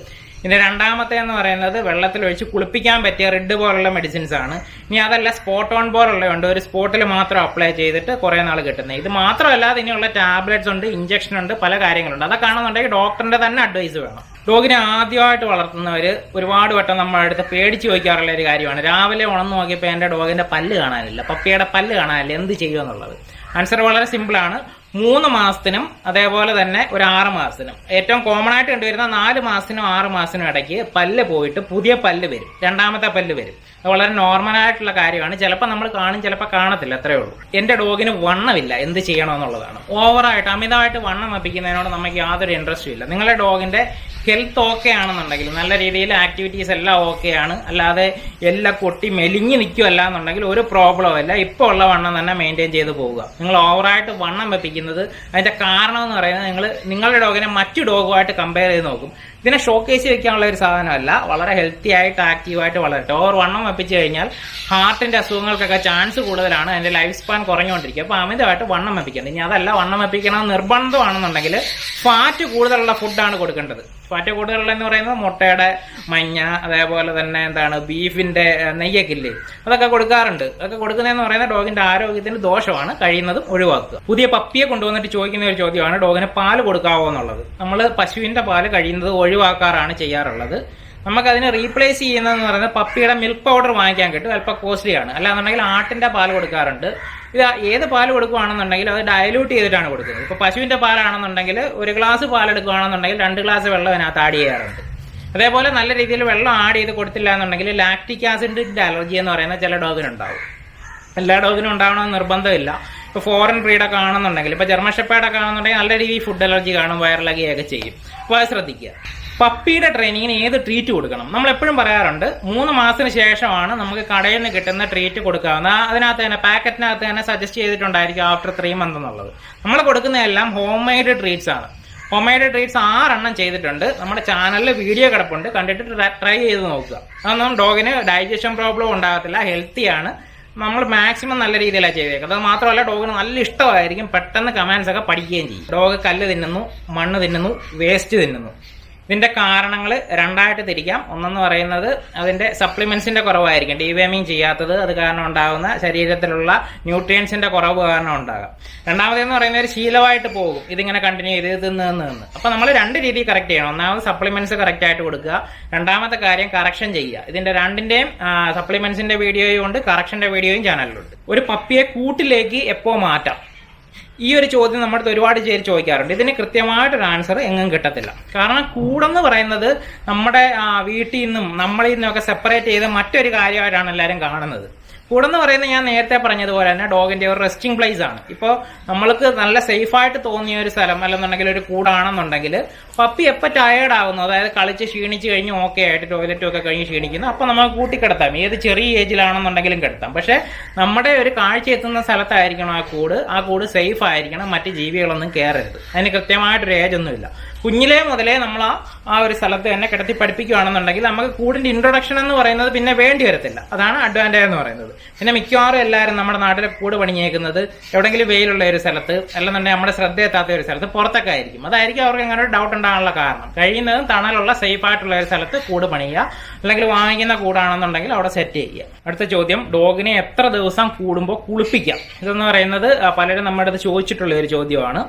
ഇനി 2-ാമത്തെ എന്ന് പറയുന്നത് വെള്ളത്തിൽ ഒഴിച്ച് കുളിപ്പിക്കാൻ പറ്റിയ റിഡ് പോലുള്ള മെഡിസിൻസ് ആണ്. ഇനി അതല്ല, സ്പോട്ട് ഓൺ പോലുള്ളതുണ്ട്. ഒരു സ്പോട്ടിൽ മാത്രം അപ്ലൈ ചെയ്തിട്ട് കുറെ നാൾ കിട്ടുന്നത്. ഇത് മാത്രമല്ലാതെ ഇനിയുള്ള ടാബ്ലറ്റ്സ് ഉണ്ട്, ഇഞ്ചക്ഷൻ ഉണ്ട്, പല കാര്യങ്ങളുണ്ട്. അതൊക്കെ ആണെന്നുണ്ടെങ്കിൽ ഡോക്ടറിന്റെ തന്നെ അഡ്വൈസ് വേണം. ഡോഗിനെ ആദ്യമായിട്ട് വളർത്തുന്നവര് ഒരുപാട് വട്ടം നമ്മുടെ അടുത്ത് പേടിച്ച് ചോദിക്കാറുള്ള ഒരു കാര്യമാണ്, രാവിലെ ഉണർന്നു നോക്കിയപ്പോൾ എന്റെ ഡോഗിന്റെ പല്ല് കാണാനില്ല, പപ്പിയുടെ പല്ല് കാണാനില്ല, എന്ത് ചെയ്യുമെന്നുള്ളത്. ആൻസർ വളരെ സിമ്പിളാണ്. 3 മാസത്തിനും അതേപോലെ തന്നെ ഒരു 6 മാസത്തിനും ഏറ്റവും കോമൺ ആയിട്ട് കണ്ടുവരുന്ന 4 മാസത്തിനും 6 മാസത്തിനും ഇടയ്ക്ക് പല്ല് പോയിട്ട് പുതിയ പല്ല് വരും, 2-ാമത്തെ പല്ല് വരും. അത് വളരെ നോർമൽ ആയിട്ടുള്ള കാര്യമാണ്. ചിലപ്പോൾ നമ്മൾ കാണും, ചിലപ്പോൾ കാണത്തില്ല, അത്രേ ഉള്ളൂ. എന്റെ ഡോഗിന് വണ്ണമില്ല, എന്ത് ചെയ്യണമെന്നുള്ളതാണ്. ഓവറായിട്ട് അമിതമായിട്ട് വണ്ണം വെപ്പിക്കുന്നതിനോട് നമുക്ക് യാതൊരു ഇൻട്രസ്റ്റും ഇല്ല. നിങ്ങളുടെ ഡോഗിന്റെ ഹെൽത്ത് ഓക്കെ ആണെന്നുണ്ടെങ്കിൽ, നല്ല രീതിയിൽ ആക്ടിവിറ്റീസ് എല്ലാം ഓക്കെ ആണ്, അല്ലാതെ എല്ലാം കൊട്ടി മെലിഞ്ഞ് നിൽക്കുമല്ല എന്നുണ്ടെങ്കിൽ ഒരു പ്രോബ്ലം അല്ല. ഇപ്പോൾ ഉള്ള വണ്ണം തന്നെ മെയിൻറ്റെയിൻ ചെയ്ത് പോവുക. നിങ്ങൾ ഓവറായിട്ട് വണ്ണം വെപ്പിക്കുന്നത് അതിന്റെ കാരണം എന്ന് പറയുന്നത് നിങ്ങളുടെ ഡോഗിനെ മറ്റു ഡോഗുമായിട്ട് കമ്പയർ ചെയ്ത് നോക്കും. ഇതിനെ ഷോക്കേസ് വെക്കാനുള്ള ഒരു സാധനമല്ല. വളരെ ഹെൽത്തി ആയിട്ട് ആക്റ്റീവായിട്ട് വളരട്ടെ. ഓവർ വണ്ണം വെപ്പിച്ചു കഴിഞ്ഞാൽ ഹാർട്ടിന്റെ അസുഖങ്ങൾക്കൊക്കെ ചാൻസ് കൂടുതലാണ്. അതിന്റെ ലൈഫ് സ്പാൻ കുറഞ്ഞുകൊണ്ടിരിക്കും. അപ്പൊ അമിതമായിട്ട് വണ്ണം വെപ്പിക്കേണ്ടത്. ഇനി അതല്ല, വണ്ണം വെപ്പിക്കണം നിർബന്ധമാണെന്നുണ്ടെങ്കിൽ ഫാറ്റ് കൂടുതലുള്ള ഫുഡാണ് കൊടുക്കേണ്ടത്. ഫാറ്റ് കൂടുതലുള്ളതെന്ന് പറയുന്നത് മുട്ടയുടെ മഞ്ഞ, അതേപോലെ തന്നെ ബീഫിന്റെ നെയ്യൊക്കെ ഇല്ലേ, അതൊക്കെ കൊടുക്കാറുണ്ട്. അതൊക്കെ കൊടുക്കുന്നതെന്ന് പറയുന്നത് ഡോഗിന്റെ ആരോഗ്യത്തിന് ദോഷമാണ്, കഴിയുന്നതും ഒഴിവാക്കുക. പുതിയ പപ്പിയെ കൊണ്ടുവന്നിട്ട് ചോദിക്കുന്ന ഒരു ചോദ്യമാണ് ഡോഗിന് പാല് കൊടുക്കാവോ എന്നുള്ളത്. നമ്മൾ പശുവിന്റെ പാല് കഴിയുന്നത് ഒഴിവാക്കാറാണ് ചെയ്യാറുള്ളത്. നമുക്കതിന് റീപ്ലേസ് ചെയ്യുന്നതെന്ന് പറയുന്നത് പപ്പിയുടെ മിൽക്ക് പൗഡർ വാങ്ങിക്കാൻ കിട്ടും, അല്പം കോസ്റ്റ്ലിയാണ്. അല്ലാന്നുണ്ടെങ്കിൽ ആട്ടിന്റെ പാല് കൊടുക്കാറുണ്ട്. ഇത് ഏത് പാല് കൊടുക്കുകയാണെന്നുണ്ടെങ്കിൽ അത് ഡയലൂട്ട് ചെയ്തിട്ടാണ് കൊടുക്കുന്നത്. ഇപ്പോൾ പശുവിന്റെ പാലാണെന്നുണ്ടെങ്കിൽ 1 ഗ്ലാസ് പാലെടുക്കുകയാണെന്നുണ്ടെങ്കിൽ 2 ഗ്ലാസ് വെള്ളം അതിനകത്ത് ആഡ് ചെയ്യാറുണ്ട്. അതേപോലെ നല്ല രീതിയിൽ വെള്ളം ആഡ് ചെയ്ത് കൊടുത്തില്ല എന്നുണ്ടെങ്കിൽ ലാക്റ്റിക് ആസിഡിന്റെ അലർജി എന്ന് പറയുന്ന ചില ഡോഗിനുണ്ടാവും. എല്ലാ ഡോഗിനും ഉണ്ടാവണമെന്ന് നിർബന്ധമില്ല. ഇപ്പോൾ ഫോറിൻ ബ്രീഡൊക്കെ ആണെന്നുണ്ടെങ്കിൽ, ഇപ്പോൾ ജർമ്മൻ ഷെപ്പേർഡൊക്കെ ആണെന്നുണ്ടെങ്കിൽ നല്ല രീതിയിൽ ഫുഡ് അലർജി കാണും, വയറിളകുകയൊക്കെ ചെയ്യും. അപ്പോൾ അത് ശ്രദ്ധിക്കുക. പപ്പിയുടെ ട്രെയിനിങ്ങിന് ഏത് ട്രീറ്റ് കൊടുക്കണം? നമ്മൾ എപ്പോഴും പറയാറുണ്ട് 3 മാസത്തിന് ശേഷമാണ് നമുക്ക് കടയിൽ നിന്ന് കിട്ടുന്ന ട്രീറ്റ് കൊടുക്കാവുന്ന. അതിനകത്ത് തന്നെ പാക്കറ്റിനകത്ത് തന്നെ സജസ്റ്റ് ചെയ്തിട്ടുണ്ടായിരിക്കും ആഫ്റ്റർ 3 മന്ത് എന്നുള്ളത്. നമ്മൾ കൊടുക്കുന്നതെല്ലാം ഹോം മെയ്ഡ് ട്രീറ്റ്സ് ആണ്. ഹോം മെയ്ഡ് ട്രീറ്റ്സ് 6 എണ്ണം ചെയ്തിട്ടുണ്ട്. നമ്മുടെ ചാനലിൽ വീഡിയോ കിടപ്പുണ്ട്, കണ്ടിട്ട് ട്രൈ ചെയ്ത് നോക്കുക. അതൊന്നും ഡോഗിന് ഡൈജഷൻ പ്രോബ്ലം ഉണ്ടാകത്തില്ല, ഹെൽത്തിയാണ്. നമ്മൾ മാക്സിമം നല്ല രീതിയിലാണ് ചെയ്തേക്കുന്നത്. അത് മാത്രമല്ല ഡോഗിന് നല്ല ഇഷ്ടമായിരിക്കും, പെട്ടെന്ന് കമാൻഡ്സ് ഒക്കെ പഠിക്കുകയും ചെയ്യും. ഡോഗ് കല്ല് തിന്നുന്നു, മണ്ണ് തിന്നുന്നു, വേസ്റ്റ് തിന്നുന്നു. ഇതിന്റെ കാരണങ്ങൾ 2ആയിട്ട് തിരിക്കാം. ഒന്നെന്ന് പറയുന്നത് അതിന്റെ സപ്ലിമെന്റ്സിന്റെ കുറവായിരിക്കും, ഡിവേമിങ് ചെയ്യാത്തത്, അത് കാരണം ഉണ്ടാകുന്ന ശരീരത്തിലുള്ള ന്യൂട്രിയൻസിന്റെ കുറവ് കാരണം ഉണ്ടാകാം. രണ്ടാമതെന്ന് പറയുന്നത് ഒരു ശീലമായിട്ട് പോകും, ഇതിങ്ങനെ കണ്ടിന്യൂ ചെയ്ത് നിന്ന്. അപ്പൊ നമ്മൾ 2 രീതി കറക്റ്റ് ചെയ്യണം. ഒന്നാമത് സപ്ലിമെന്റ്സ് കറക്റ്റ് ആയിട്ട് കൊടുക്കുക, രണ്ടാമത്തെ കാര്യം കറക്ഷൻ ചെയ്യുക. ഇതിന്റെ 2ന്റെയും സപ്ലിമെന്റ്സിന്റെ വീഡിയോയും ഉണ്ട്, കറക്ഷന്റെ വീഡിയോയും ചാനലിലുണ്ട്. ഒരു പപ്പിയെ കൂട്ടിലേക്ക് എപ്പോ മാറ്റാം? ഈ ഒരു ചോദ്യം നമ്മുടെ അടുത്ത് ഒരുപാട് പേര് ചോദിക്കാറുണ്ട്. ഇതിന് കൃത്യമായിട്ടൊരു ആൻസർ എങ്ങും കിട്ടത്തില്ല. കാരണം കൂടെന്ന് പറയുന്നത് നമ്മുടെ വീട്ടിൽ നിന്നും നമ്മളിൽ നിന്നൊക്കെ സെപ്പറേറ്റ് ചെയ്ത് മറ്റൊരു കാര്യമായിട്ടാണ് എല്ലാവരും കാണുന്നത്. കൂടെന്ന് പറയുന്നത് ഞാൻ നേരത്തെ പറഞ്ഞതുപോലെ തന്നെ ഡോഗിന്റെ ഒരു റെസ്റ്റിംഗ് പ്ലേസ് ആണ്. ഇപ്പോൾ നമ്മൾക്ക് നല്ല സേഫായിട്ട് തോന്നിയ ഒരു സ്ഥലം അല്ലെന്നുണ്ടെങ്കിൽ ഒരു കൂടാണെന്നുണ്ടെങ്കിൽ പപ്പി എപ്പോൾ ടയേർഡ് ആവുന്നു, അതായത് കളിച്ച് ക്ഷീണിച്ച് കഴിഞ്ഞ് ഓക്കെ ആയിട്ട് ടോയ്ലറ്റും ഒക്കെ കഴിഞ്ഞ് ക്ഷീണിക്കുന്നു, അപ്പോൾ നമുക്ക് കൂട്ടിക്കിടത്താം. ഏത് ചെറിയ ഏജിലാണെന്നുണ്ടെങ്കിലും കിടത്താം. പക്ഷെ നമ്മുടെ ഒരു കാഴ്ച എത്തുന്ന സ്ഥലത്തായിരിക്കണം ആ കൂട് സേഫ് ആയിരിക്കണം, മറ്റ് ജീവികളൊന്നും കയറരുത്. അതിന് കൃത്യമായിട്ടൊരു ഏജ് ഒന്നുമില്ല. കുഞ്ഞിലേ മുതലേ നമ്മൾ ആ ഒരു സ്ഥലത്ത് തന്നെ കിടത്തി പഠിപ്പിക്കുകയാണെന്നുണ്ടെങ്കിൽ നമുക്ക് കൂടിന്റെ ഇൻട്രൊഡക്ഷൻ എന്ന് പറയുന്നത് പിന്നെ വേണ്ടി വരത്തില്ല. അതാണ് അഡ്വാൻറ്റേജ് എന്ന് പറയുന്നത്. പിന്നെ മിക്കവാറും എല്ലാവരും നമ്മുടെ നാട്ടിലെ കൂട് പണിഞ്ഞേക്കുന്നത് എവിടെയെങ്കിലും വെയിലുള്ള ഒരു സ്ഥലത്ത്, അല്ലെന്നുണ്ടെങ്കിൽ നമ്മുടെ ശ്രദ്ധയെത്താത്ത ഒരു സ്ഥലത്ത് പുറത്തൊക്കെ ആയിരിക്കും. അതായിരിക്കും അവർക്ക് അങ്ങനെ ഒരു ഡൗട്ട് ഉണ്ടാകാനുള്ള കാരണം. കഴിയുന്നതും തണലുള്ള സേഫ് ആയിട്ടുള്ള ഒരു സ്ഥലത്ത് കൂട് പണിയുക, അല്ലെങ്കിൽ വാങ്ങിക്കുന്ന കൂടാണെന്നുണ്ടെങ്കിൽ അവിടെ സെറ്റ് ചെയ്യുക. അടുത്ത ചോദ്യം, ഡോഗിനെ എത്ര ദിവസം കൂടുമ്പോൾ കുളിപ്പിക്കാം? ഇതെന്ന് പറയുന്നത് പലരും നമ്മുടെ അടുത്ത് ചോദിച്ചിട്ടുള്ള ഒരു ചോദ്യമാണ്.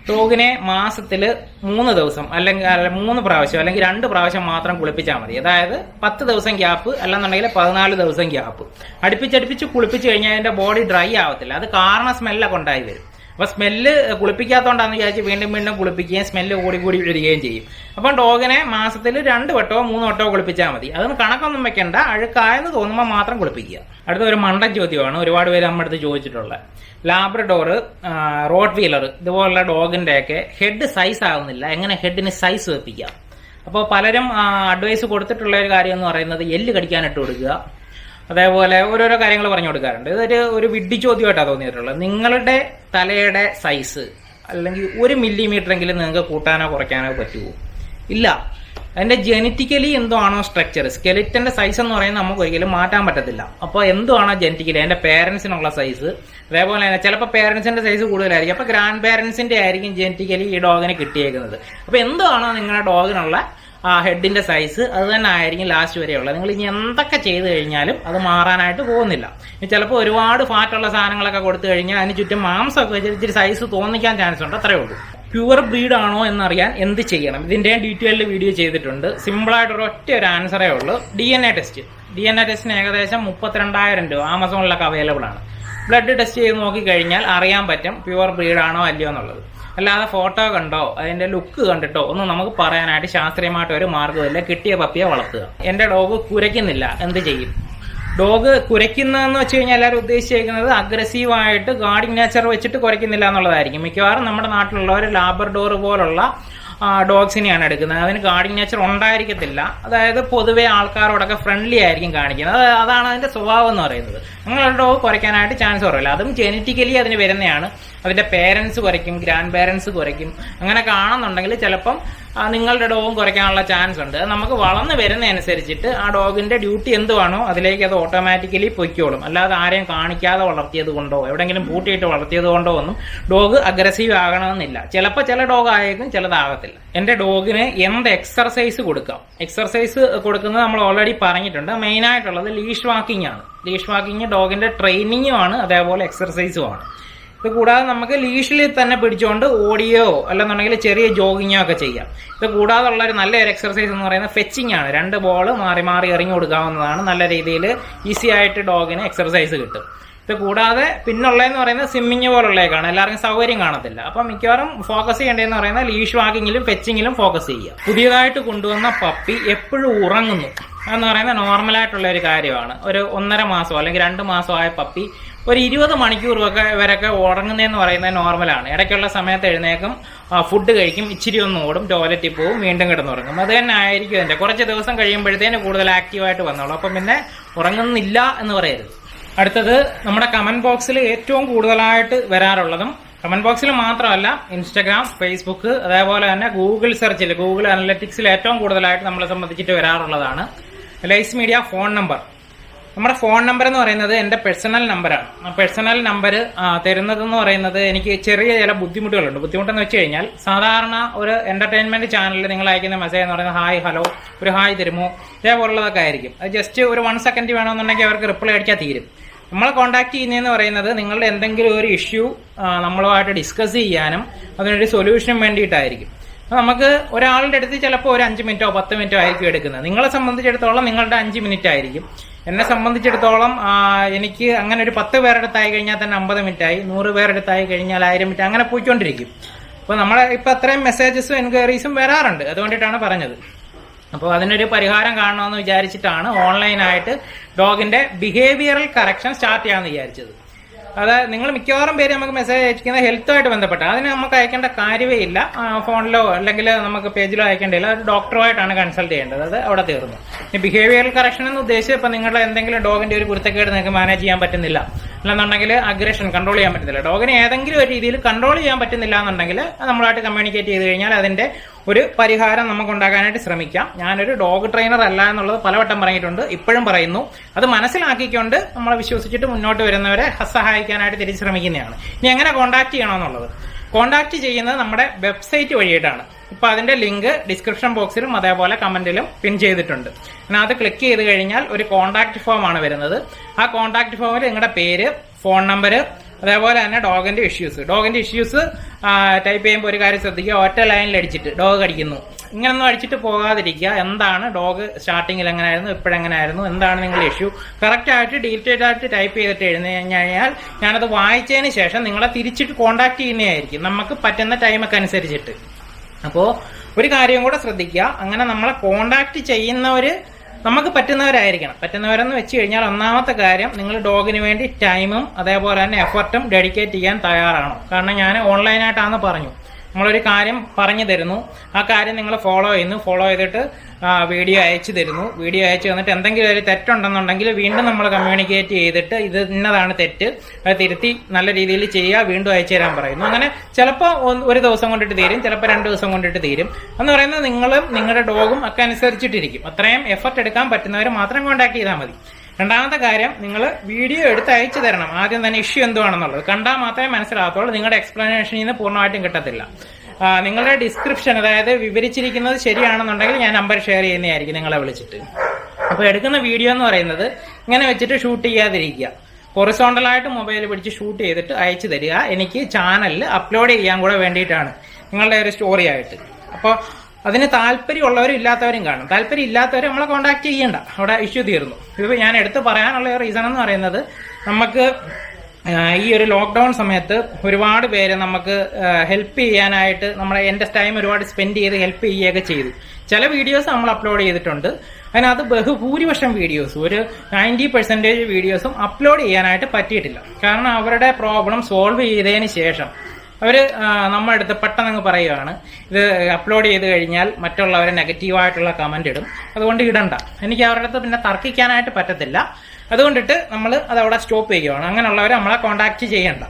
ഡോഗിനെ മാസത്തിൽ 3 ദിവസം അല്ലെങ്കിൽ 3 പ്രാവശ്യം അല്ലെങ്കിൽ 2 പ്രാവശ്യം മാത്രം കുളിപ്പിച്ചാൽ മതി. അതായത് 10 ദിവസം ഗ്യാപ്പ്, അല്ലെന്നുണ്ടെങ്കിൽ 14 ദിവസം ഗ്യാപ്പ്. അടുപ്പിച്ചടുപ്പിച്ച് കുളിപ്പിച്ച് കഴിഞ്ഞാൽ അതിന്റെ ബോഡി ഡ്രൈ ആവത്തില്ല. അത് കാരണം സ്മെല്ലൊക്കെ ഉണ്ടായി വരും. അപ്പൊ സ്മെല്ല് കുളിപ്പിക്കാത്തോണ്ടാന്ന് വിചാരിച്ച് വീണ്ടും കുളിപ്പിക്കുകയും സ്മെല്ല് കൂടി വരികയും ചെയ്യും. അപ്പം ഡോഗിനെ മാസത്തിൽ 2 വട്ടമോ 3 വട്ടമോ കുളിപ്പിച്ചാൽ മതി. അതിന് കണക്കൊന്നും വെക്കണ്ട, അഴുക്കായെന്ന് തോന്നുമ്പോൾ മാത്രം കുളിപ്പിക്കുക. അടുത്ത ഒരു മണ്ടൻ ചോദ്യമാണ് ഒരുപാട് പേര് നമ്മുടെ അടുത്ത് ചോദിച്ചിട്ടുള്ളത്. ലാബ്രഡോർ, റോഡ് വീലർ ഇതുപോലുള്ള ഡോഗിന്റെയൊക്കെ ഹെഡ് സൈസ് ആവുന്നില്ല, എങ്ങനെ ഹെഡിന് സൈസ് വെപ്പിക്കാം? അപ്പോൾ പലരും അഡ്വൈസ് കൊടുത്തിട്ടുള്ള ഒരു കാര്യം എന്ന് പറയുന്നത് എല്ല് കടിക്കാനിട്ട് കൊടുക്കുക, അതേപോലെ ഓരോരോ കാര്യങ്ങൾ പറഞ്ഞു കൊടുക്കാറുണ്ട്. ഇതൊരു വിഡ്ഢി ചോദ്യമായിട്ടാണ് തോന്നിയിട്ടുള്ളത്. നിങ്ങളുടെ തലയുടെ സൈസ് അല്ലെങ്കിൽ 1 മില്ലിമീറ്ററെങ്കിലും നിങ്ങൾക്ക് കൂട്ടാനോ കുറയ്ക്കാനോ പറ്റുമോ? ഇല്ല. അതിന്റെ ജെനറ്റിക്കലി എന്തോ ആണോ സ്ട്രക്ചർ, സ്കെലിറ്റന്റെ സൈസ് എന്ന് പറയുന്നത് നമുക്ക് ഒരിക്കലും മാറ്റാൻ പറ്റത്തില്ല. അപ്പോൾ എന്തോ ആണോ ജെനറ്റിക്കലി അതിന്റെ പേരൻസിനുള്ള സൈസ്, അതേപോലെ തന്നെ ചിലപ്പോൾ പേരൻസിന്റെ സൈസ് കൂടുതലായിരിക്കും. അപ്പോൾ ഗ്രാൻഡ് പേരൻസിന്റെ ആയിരിക്കും ജെനറ്റിക്കലി ഈ ഡോഗിന് കിട്ടിയേക്കുന്നത്. അപ്പോൾ എന്തോ ആണോ നിങ്ങളുടെ ഡോഗിനുള്ള ഹെഡിന്റെ സൈസ് അത് തന്നെ ആയിരിക്കും ലാസ്റ്റ് വരെയുള്ളത്. നിങ്ങൾ ഇനി എന്തൊക്കെ ചെയ്ത് കഴിഞ്ഞാലും അത് മാറാനായിട്ട് പോകുന്നില്ല. ചിലപ്പോൾ ഒരുപാട് ഫാറ്റുള്ള സാധനങ്ങളൊക്കെ കൊടുത്തു കഴിഞ്ഞാൽ അതിന് ചുറ്റും മാംസമൊക്കെ വെച്ചിട്ട് ഇച്ചിരി സൈസ് തോന്നിക്കാൻ ചാൻസ് ഉണ്ട്, അത്രേ ഉള്ളൂ. പ്യുവർ ബ്രീഡ് ആണോ എന്നറിയാൻ എന്ത് ചെയ്യണം? ഇതിന്റെ ഡീറ്റെയിൽഡ് വീഡിയോ ചെയ്തിട്ടുണ്ട്. സിമ്പിളായിട്ടൊരു ഒറ്റ ഒരു ആൻസറേ ഉള്ളൂ. DNA test. DNA ടെസ്റ്റിന് ഏകദേശം 32,000 രൂപ ആമസോണിലൊക്കെ അവൈലബിൾ ആണ്. ബ്ലഡ് ടെസ്റ്റ് ചെയ്ത് നോക്കിക്കഴിഞ്ഞാൽ അറിയാൻ പറ്റും പ്യുവർ ബ്രീഡ് ആണോ അല്ലയോ എന്നുള്ളത്. അല്ലാതെ ഫോട്ടോ കണ്ടോ അതിന്റെ ലുക്ക് കണ്ടിട്ടോ ഒന്നും നമുക്ക് പറയാനായിട്ട് ശാസ്ത്രീയമായിട്ട് ഒരു മാർഗ്ഗമില്ല. കിട്ടിയ പപ്പിയെ വളർത്തുക. എന്റെ ഡോഗ് കുരയ്ക്കുന്നില്ല, എന്ത് ചെയ്യും? ഡോഗ് കുരയ്ക്കുന്നതെന്ന് വെച്ച് കഴിഞ്ഞാൽ എല്ലാവരും ഉദ്ദേശിച്ചിരിക്കുന്നത് അഗ്രസീവായിട്ട് ഗാർഡിങ് നേച്ചർ വെച്ചിട്ട് കുരയ്ക്കുന്നില്ല എന്നുള്ളതായിരിക്കും. മിക്കവാറും നമ്മുടെ നാട്ടിലുള്ളവർ ലാബ്രഡോർ പോലുള്ള ഡോഗ്സിനെയാണ് എടുക്കുന്നത്. അതിന് ഗാർഡിങ് നേച്ചർ ഉണ്ടായിരിക്കത്തില്ല. അതായത് പൊതുവെ ആൾക്കാരോടൊക്കെ ഫ്രണ്ട്ലി ആയിരിക്കും കാണിക്കുന്നത്. അതാണ് അതിന്റെ സ്വഭാവം എന്ന് പറയുന്നത്. നിങ്ങളുടെ ഡോഗ് കുരയ്ക്കാനായിട്ട് ചാൻസ് കുറവില്ല. അതും ജെനറ്റിക്കലി അതിന് വരുന്നതാണ്. അതിന്റെ പേരൻസ് കുരയ്ക്കും, ഗ്രാൻഡ് പേരൻസ് കുരയ്ക്കും. അങ്ങനെ കാണുന്നുണ്ടെങ്കിൽ ചിലപ്പം നിങ്ങളുടെ ഡോഗും കുറയ്ക്കാനുള്ള ചാൻസ് ഉണ്ട്. നമുക്ക് വളർന്നു വരുന്നതനുസരിച്ചിട്ട് ആ ഡോഗിന്റെ ഡ്യൂട്ടി എന്തുവാണോ അതിലേക്ക് അത് ഓട്ടോമാറ്റിക്കലി പൊയ്ക്കോളും. അല്ലാതെ ആരെയും കാണിക്കാതെ വളർത്തിയത് കൊണ്ടോ എവിടെയെങ്കിലും പൂട്ടിയിട്ട് വളർത്തിയത് കൊണ്ടോ ഒന്നും ഡോഗ് അഗ്രസീവ് ആകണമെന്നില്ല. ചിലപ്പോൾ ചില ഡോഗ് ആയേക്കും, ചിലതാകത്തില്ല. എന്റെ ഡോഗിന് എന്ത് എക്സർസൈസ് കൊടുക്കാം? എക്സർസൈസ് കൊടുക്കുന്നത് നമ്മൾ ഓൾറെഡി പറഞ്ഞിട്ടുണ്ട്. മെയിൻ ആയിട്ടുള്ളത് ലീഷ് വാക്കിംഗ് ആണ്. ലീഷ് വാക്കിംഗ് ഡോഗിന്റെ ട്രെയിനിങ്ങും ആണ്, അതേപോലെ എക്സർസൈസും ആണ്. ഇത് കൂടാതെ നമുക്ക് ലീഷിൽ തന്നെ പിടിച്ചുകൊണ്ട് ഓടിയോ അല്ലെന്നുണ്ടെങ്കിൽ ചെറിയ ജോഗിങ്ങോ ഒക്കെ ചെയ്യാം. ഇത് കൂടാതെ ഉള്ള ഒരു നല്ലൊരു എക്സർസൈസ് എന്ന് പറയുന്നത് ഫെച്ചിങ് ആണ്. 2 ബോൾ മാറി മാറി എറിഞ്ഞു കൊടുക്കാവുന്നതാണ്. നല്ല രീതിയിൽ ഈസി ആയിട്ട് ഡോഗിന് എക്സർസൈസ് കിട്ടും. ഇത് കൂടാതെ പിന്നുള്ളതെന്ന് പറയുന്നത് സ്വിമ്മിങ് പോലുള്ളതൊക്കെയാണ്. എല്ലാവർക്കും സൗകര്യം കാണത്തില്ല. അപ്പം മിക്കവാറും ഫോക്കസ് ചെയ്യേണ്ടതെന്ന് പറയുന്നത് ലീഷ് വാക്കിങ്ങിലും ഫെച്ചിങ്ങിലും ഫോക്കസ് ചെയ്യുക. പുതിയതായിട്ട് കൊണ്ടുവന്ന പപ്പി എപ്പോഴും ഉറങ്ങുന്നു എന്ന് പറയുന്നത് നോർമലായിട്ടുള്ള ഒരു കാര്യമാണ്. ഒരു 1.5 മാസമോ അല്ലെങ്കിൽ 2 മാസമോ ആയ പപ്പി ഒരു 20 മണിക്കൂർ വരെയൊക്കെ ഉറങ്ങുന്നതെന്ന് പറയുന്നത് നോർമലാണ്. ഇടയ്ക്കുള്ള സമയത്ത് എഴുന്നേക്കും, ഫുഡ് കഴിക്കും, ഇച്ചിരി ഒന്ന് ഓടും, ടോയ്ലറ്റിൽ പോവും, വീണ്ടും കിടന്നുറങ്ങും. അത് തന്നെ ആയിരിക്കും അതിന്റെ. കുറച്ച് ദിവസം കഴിയുമ്പോഴത്തേന് കൂടുതൽ ആക്റ്റീവായിട്ട് വന്നോളൂ. അപ്പം പിന്നെ ഉറങ്ങുന്നില്ല എന്ന് പറയരുത്. അടുത്തത് നമ്മുടെ കമന്റ് ബോക്സിൽ ഏറ്റവും കൂടുതലായിട്ട് വരാറുള്ളതും, കമന്റ് ബോക്സിൽ മാത്രമല്ല ഇൻസ്റ്റാഗ്രാം, ഫേസ്ബുക്ക്, അതേപോലെ തന്നെ ഗൂഗിൾ സെർച്ചിൽ, ഗൂഗിൾ അനലറ്റിക്സിൽ ഏറ്റവും കൂടുതലായിട്ട് നമ്മളെ സംബന്ധിച്ചിട്ട് വരാറുള്ളതാണ് ലൈസ് മീഡിയ ഫോൺ നമ്പർ. നമ്മുടെ ഫോൺ നമ്പർ എന്ന് പറയുന്നത് എന്റെ പേഴ്സണൽ നമ്പറാണ്. ആ പേഴ്സണൽ നമ്പർ തരുന്നതെന്ന് പറയുന്നത് എനിക്ക് ചെറിയ ചില ബുദ്ധിമുട്ടുകളുണ്ട്. ബുദ്ധിമുട്ടെന്ന് വെച്ച് കഴിഞ്ഞാൽ സാധാരണ ഒരു എന്റർടൈൻമെന്റ് ചാനലിൽ നിങ്ങൾ അയക്കുന്ന മെസ്സേജ് എന്ന് പറയുന്നത് ഹായ്, ഹലോ, ഒരു ഹായ് തരുമോ, ഇതേപോലുള്ളതൊക്കെ ആയിരിക്കും. അത് ജസ്റ്റ് ഒരു 1 സെക്കൻഡ് വേണമെന്നുണ്ടെങ്കിൽ അവർക്ക് റിപ്ലൈ അടിക്കാൻ തീരും. നമ്മളെ കോൺടാക്ട് ചെയ്യുന്നതെന്ന് പറയുന്നത് നിങ്ങളുടെ എന്തെങ്കിലും ഒരു ഇഷ്യൂ നമ്മളുമായിട്ട് ഡിസ്കസ് ചെയ്യാനും അതിനൊരു സൊല്യൂഷനും വേണ്ടിയിട്ടായിരിക്കും. അപ്പൊ നമുക്ക് ഒരാളുടെ അടുത്ത് ചിലപ്പോൾ ഒരു 5 മിനിറ്റോ 10 മിനിറ്റോ ആയിരിക്കും എടുക്കുന്നത്. നിങ്ങളെ സംബന്ധിച്ചിടത്തോളം നിങ്ങളുടെ 5 മിനിറ്റ് ആയിരിക്കും. എന്നെ സംബന്ധിച്ചിടത്തോളം എനിക്ക് അങ്ങനെ ഒരു 10 പേരുടെ അടുത്തായി കഴിഞ്ഞാൽ തന്നെ 50 മിനിറ്റ് ആയി, 100 പേരുടെ അടുത്തായി കഴിഞ്ഞാൽ 1000 മിനിറ്റ്, അങ്ങനെ പോയിക്കൊണ്ടിരിക്കും. അപ്പൊ നമ്മളെ ഇപ്പൊ അത്രയും മെസ്സേജസും എൻക്വയറീസും വരാറുണ്ട്. അതുകൊണ്ടിട്ടാണ് പറഞ്ഞത്. അപ്പോൾ അതിനൊരു പരിഹാരം കാണണമെന്ന് വിചാരിച്ചിട്ടാണ് ഓൺലൈനായിട്ട് ഡോഗിന്റെ ബിഹേവിയറൽ കറക്ഷൻ സ്റ്റാർട്ട് ചെയ്യാമെന്ന് വിചാരിച്ചത്. അതായത് നിങ്ങൾ മിക്കവാറും പേര് നമുക്ക് മെസ്സേജ് അയക്കുന്നത് ഹെൽത്തുമായിട്ട് ബന്ധപ്പെട്ട, അതിന് നമുക്ക് അയക്കേണ്ട കാര്യമേ ഇല്ല. ഫോണിലോ അല്ലെങ്കിൽ നമുക്ക് പേജിലോ അയക്കേണ്ടില്ല. അത് ഡോക്ടറുമായിട്ടാണ് കൺസൾട്ട് ചെയ്യേണ്ടത്. അത് അവിടെ തീർന്നു. ഇനി ബിഹേവിയറൽ കറക്ഷൻ എന്ന് ഉദ്ദേശിച്ച് ഇപ്പം നിങ്ങളുടെ എന്തെങ്കിലും ഡോഗിന്റെ ഒരു കുരുത്തക്കേട് നിങ്ങൾക്ക് മാനേജ് ചെയ്യാൻ പറ്റുന്നില്ല, അല്ലെന്നുണ്ടെങ്കിൽ അഗ്രഷൻ കൺട്രോൾ ചെയ്യാൻ പറ്റുന്നില്ല, ഡോഗിനെ ഏതെങ്കിലും ഒരു രീതിയിൽ കൺട്രോൾ ചെയ്യാൻ പറ്റുന്നില്ല എന്നുണ്ടെങ്കിൽ നമ്മളായിട്ട് കമ്മ്യൂണിക്കേറ്റ് ചെയ്ത് കഴിഞ്ഞാൽ അതിന്റെ ഒരു പരിഹാരം നമുക്ക് ഉണ്ടാക്കാനായിട്ട് ശ്രമിക്കാം. ഞാനൊരു ഡോഗ് ട്രെയിനർ അല്ല എന്നുള്ളത് പലവട്ടം പറഞ്ഞിട്ടുണ്ട്, ഇപ്പോഴും പറയുന്നു. അത് മനസ്സിലാക്കിക്കൊണ്ട് നമ്മളെ വിശ്വസിച്ചിട്ട് മുന്നോട്ട് വരുന്നവരെ സഹായിക്കാനായിട്ട് തിരിച്ച് ശ്രമിക്കുന്നതാണ്. ഇനി എങ്ങനെ കോൺടാക്ട് ചെയ്യണമെന്നുള്ളത്, കോൺടാക്ട് ചെയ്യുന്നത് നമ്മുടെ വെബ്സൈറ്റ് വഴിയിട്ടാണ്. ഇപ്പൊ അതിന്റെ ലിങ്ക് ഡിസ്ക്രിപ്ഷൻ ബോക്സിലും അതേപോലെ കമന്റിലും പിൻ ചെയ്തിട്ടുണ്ട്. അത് ക്ലിക്ക് ചെയ്ത് കഴിഞ്ഞാൽ ഒരു കോൺടാക്ട് ഫോം ആണ് വരുന്നത്. ആ കോൺടാക്ട് ഫോമിൽ നിങ്ങളുടെ പേര്, ഫോൺ നമ്പർ, അതേപോലെ തന്നെ ഡോഗിന്റെ ഇഷ്യൂസ് ടൈപ്പ് ചെയ്യുമ്പോൾ ഒരു കാര്യം ശ്രദ്ധിക്കുക, ഒറ്റ ലൈനിൽ അടിച്ചിട്ട് ഡോഗ് കടിക്കുന്നു ഇങ്ങനൊന്നും അടിച്ചിട്ട് പോകാതിരിക്കുക. എന്താണ് ഡോഗ് സ്റ്റാർട്ടിങ്ങിൽ എങ്ങനെയായിരുന്നു, ഇപ്പോഴെങ്ങനെയായിരുന്നു, എന്താണ് നിങ്ങളുടെ ഇഷ്യൂ, കറക്റ്റ് ആയിട്ട് ഡീറ്റെയിൽഡ് ആയിട്ട് ടൈപ്പ് ചെയ്തിട്ട് എഴുതി കഴിഞ്ഞാൽ ഞാനത് വായിച്ചതിന് ശേഷം നിങ്ങളെ തിരിച്ചിട്ട് കോൺടാക്ട് ചെയ്യുന്നതായിരിക്കും നമുക്ക് പറ്റുന്ന ടൈമൊക്കെ അനുസരിച്ചിട്ട്. അപ്പോൾ ഒരു കാര്യം കൂടെ ശ്രദ്ധിക്കുക, അങ്ങനെ നമ്മളെ കോൺടാക്ട് ചെയ്യുന്നവര് നമുക്ക് പറ്റുന്നവരായിരിക്കണം. പറ്റുന്നവരെന്ന് വെച്ച് കഴിഞ്ഞാൽ ഒന്നാമത്തെ കാര്യം, നിങ്ങൾ ഡോഗിന് വേണ്ടി ടൈമും അതേപോലെ തന്നെ എഫർട്ടും ഡെഡിക്കേറ്റ് ചെയ്യാൻ തയ്യാറാണോ. കാരണം ഞാൻ ഓൺലൈനായിട്ടാണെന്ന് പറഞ്ഞു, നമ്മളൊരു കാര്യം പറഞ്ഞു തരുന്നു, ആ കാര്യം നിങ്ങൾ ഫോളോ ചെയ്തിട്ട് വീഡിയോ അയച്ചു തരുന്നു. വീഡിയോ അയച്ചു തന്നിട്ട് എന്തെങ്കിലും ഒരു തെറ്റുണ്ടെന്നുണ്ടെങ്കിൽ വീണ്ടും നമ്മൾ കമ്മ്യൂണിക്കേറ്റ് ചെയ്തിട്ട് ഇത് ഇന്നതാണ് തെറ്റ്, അത് തിരുത്തി നല്ല രീതിയിൽ ചെയ്യുക, വീണ്ടും അയച്ചു തരാൻ പറയുന്നു. അങ്ങനെ ചിലപ്പോൾ ഒരു ദിവസം കൊണ്ടിട്ട് തീരും, ചിലപ്പോൾ 2 ദിവസം കൊണ്ടിട്ട് തീരും. എന്ന് പറയുന്നത് നിങ്ങളും നിങ്ങളുടെ ഡോഗും ഒക്കെ അനുസരിച്ചിട്ടിരിക്കും. അത്രയും എഫർട്ട് എടുക്കാൻ പറ്റുന്നവർ മാത്രം കോൺടാക്ട് ചെയ്താൽ മതി. രണ്ടാമത്തെ കാര്യം, നിങ്ങൾ വീഡിയോ എടുത്ത് അയച്ചു തരണം. ആദ്യം തന്നെ ഇഷ്യൂ എന്തുവാണെന്നുള്ളത് കണ്ടാൽ മാത്രമേ മനസ്സിലാകത്തുള്ളൂ. നിങ്ങളുടെ എക്സ്പ്ലനേഷനിൽ നിന്ന് പൂർണ്ണമായിട്ടും കിട്ടത്തില്ല. നിങ്ങളുടെ ഡിസ്ക്രിപ്ഷൻ, അതായത് വിവരിച്ചിരിക്കുന്നത് ശരിയാണെന്നുണ്ടെങ്കിൽ ഞാൻ നമ്പർ ഷെയർ ചെയ്യുന്നതായിരിക്കും നിങ്ങളെ വിളിച്ചിട്ട്. അപ്പോൾ എടുക്കുന്ന വീഡിയോ എന്ന് പറയുന്നത് ഇങ്ങനെ വെച്ചിട്ട് ഷൂട്ട് ചെയ്യാതിരിക്കുക. ഹൊറിസോണ്ടലായിട്ട് മൊബൈൽ പിടിച്ച് ഷൂട്ട് ചെയ്തിട്ട് അയച്ചു തരിക. എനിക്ക് ചാനലിൽ അപ്ലോഡ് ചെയ്യാൻ കൂടെ വേണ്ടിയിട്ടാണ്, നിങ്ങളുടെ ഒരു സ്റ്റോറി ആയിട്ട്. അപ്പോൾ അതിന് താല്പര്യമുള്ളവരും ഇല്ലാത്തവരും കാണും. താല്പര്യം ഇല്ലാത്തവർ നമ്മളെ കോൺടാക്ട് ചെയ്യണ്ട, അവിടെ ഇഷ്യൂ തീർന്നു. ഇത് ഞാൻ എടുത്ത് പറയാനുള്ള റീസൺ എന്ന് പറയുന്നത്, നമുക്ക് ഈ ഒരു ലോക്ക്ഡൌൺ സമയത്ത് ഒരുപാട് പേര് നമുക്ക് ഹെൽപ്പ് ചെയ്യാനായിട്ട് എന്റെ ടൈം ഒരുപാട് സ്പെൻഡ് ചെയ്ത് ഹെൽപ്പ് ചെയ്യുകയൊക്കെ ചെയ്തു. ചില വീഡിയോസ് നമ്മൾ അപ്ലോഡ് ചെയ്തിട്ടുണ്ട്. അതിനകത്ത് ബഹുഭൂരിപക്ഷം വീഡിയോസും, ഒരു 90% വീഡിയോസും അപ്ലോഡ് ചെയ്യാനായിട്ട് പറ്റിയിട്ടില്ല. കാരണം അവരുടെ പ്രോബ്ലം സോൾവ് ചെയ്തതിന് ശേഷം അവര് നമ്മുടെ അടുത്ത് പെട്ടെന്ന് പറയുകയാണ്, ഇത് അപ്ലോഡ് ചെയ്ത് കഴിഞ്ഞാൽ മറ്റുള്ളവരെ നെഗറ്റീവായിട്ടുള്ള കമന്റ് ഇടും, അതുകൊണ്ട് ഇടണ്ട. എനിക്ക് അവരുടെ അടുത്ത് പിന്നെ തർക്കിക്കാനായിട്ട് പറ്റത്തില്ല. അതുകൊണ്ടിട്ട് നമ്മൾ അതവിടെ സ്റ്റോപ്പ് ചെയ്യുകയാണ്. അങ്ങനെയുള്ളവരെ നമ്മളെ കോൺടാക്ട് ചെയ്യണ്ട.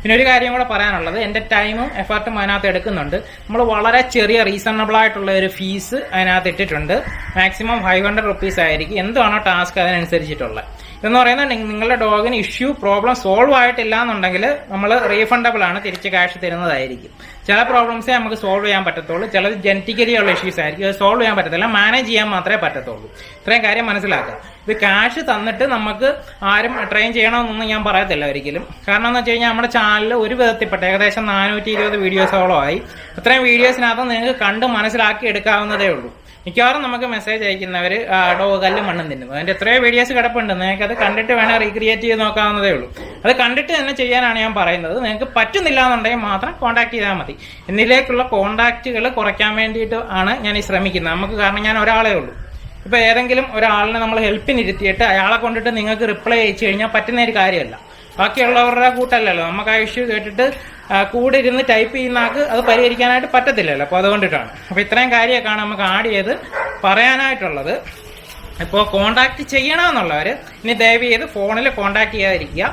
പിന്നെ ഒരു കാര്യം കൂടെ പറയാനുള്ളത്, എന്റെ ടൈമും എഫർട്ടും അതിനകത്ത് എടുക്കുന്നുണ്ട്. നമ്മൾ വളരെ ചെറിയ റീസണബിൾ ആയിട്ടുള്ള ഒരു ഫീസ് അതിനകത്ത് ഇട്ടിട്ടുണ്ട്. മാക്സിമം 500 റുപ്പീസ് ആയിരിക്കും. എന്താണോ ടാസ്ക് അതിനനുസരിച്ചിട്ടുള്ളത്. ഇതെന്ന് പറയുന്നത് നിങ്ങളുടെ ഡോഗിന് പ്രോബ്ലം സോൾവ് ആയിട്ടില്ല എന്നുണ്ടെങ്കിൽ നമ്മൾ റീഫണ്ടബിൾ ആണ്, തിരിച്ച് ക്യാഷ് തരുന്നതായിരിക്കും. ചില പ്രോബ്ലംസേ നമുക്ക് സോൾവ് ചെയ്യാൻ പറ്റത്തുള്ളൂ, ചിലത് ജനറ്റിക്കലി ഉള്ള ഇഷ്യൂസ് ആയിരിക്കും, അത് സോൾവ് ചെയ്യാൻ പറ്റത്തില്ല, മാനേജ് ചെയ്യാൻ മാത്രമേ പറ്റത്തുള്ളൂ. ഇത്രയും കാര്യം മനസ്സിലാക്കുക. ഇത് ക്യാഷ് തന്നിട്ട് നമുക്ക് ആരും ട്രെയിൻ ചെയ്യണമെന്നൊന്നും ഞാൻ പറയത്തില്ല ഒരിക്കലും. കാരണം എന്ന് വെച്ച് കഴിഞ്ഞാൽ നമ്മുടെ ചാനലിൽ ഒരു വിധത്തിൽപ്പെട്ട ഏകദേശം 420 വീഡിയോസോളമായി. അത്രയും വീഡിയോസിനകത്ത് നിങ്ങൾക്ക് കണ്ട് മനസ്സിലാക്കി എടുക്കാവുന്നതേ ഉള്ളൂ. മിക്കവാറും നമുക്ക് മെസ്സേജ് അയക്കുന്നവർ ഡോഗ് കല്ലും മണ്ണും തിന്നുന്നു. അതിന്റെ എത്രയോ വീഡിയോസ് കിടപ്പുണ്ട്, നിങ്ങൾക്ക് അത് കണ്ടിട്ട് വേണേൽ റീക്രിയേറ്റ് ചെയ്ത് നോക്കാവുന്നതേ ഉള്ളൂ. അത് കണ്ടിട്ട് തന്നെ ചെയ്യാനാണ് ഞാൻ പറയുന്നത്. നിങ്ങൾക്ക് പറ്റുന്നില്ല എന്നുണ്ടെങ്കിൽ മാത്രം കോൺടാക്ട് ചെയ്താൽ മതി. എന്നിലേക്കുള്ള കോൺടാക്റ്റുകൾ കുറയ്ക്കാൻ വേണ്ടിയിട്ട് ആണ് ഞാൻ ഈ ശ്രമിക്കുന്നത്. നമുക്ക് കാരണം ഞാൻ ഒരാളേ ഉള്ളൂ. ഇപ്പൊ ഏതെങ്കിലും ഒരാളിനെ നമ്മൾ ഹെൽപ്പിനിരുത്തിയിട്ട് അയാളെ കൊണ്ടിട്ട് നിങ്ങൾക്ക് റിപ്ലൈ അയച്ചു കഴിഞ്ഞാൽ പറ്റുന്ന ഒരു കാര്യമല്ല. ബാക്കിയുള്ളവരുടെ കൂട്ടല്ലല്ലോ. നമുക്ക് ആ ഇഷ്യൂ കേട്ടിട്ട് കൂടെ ഇരുന്ന് ടൈപ്പ് ചെയ്യുന്ന ആൾക്ക് അത് പരിഹരിക്കാനായിട്ട് പറ്റത്തില്ലല്ലോ. അപ്പോൾ അതുകൊണ്ടിട്ടാണ്. അപ്പോൾ ഇത്രയും കാര്യമൊക്കെയാണ് നമുക്ക് ആഡ് ചെയ്ത് പറയാനായിട്ടുള്ളത്. ഇപ്പോൾ കോണ്ടാക്ട് ചെയ്യണമെന്നുള്ളവർ ഇനി ദയവ് ചെയ്ത് ഫോണിൽ കോണ്ടാക്ട് ചെയ്യാതിരിക്കുക.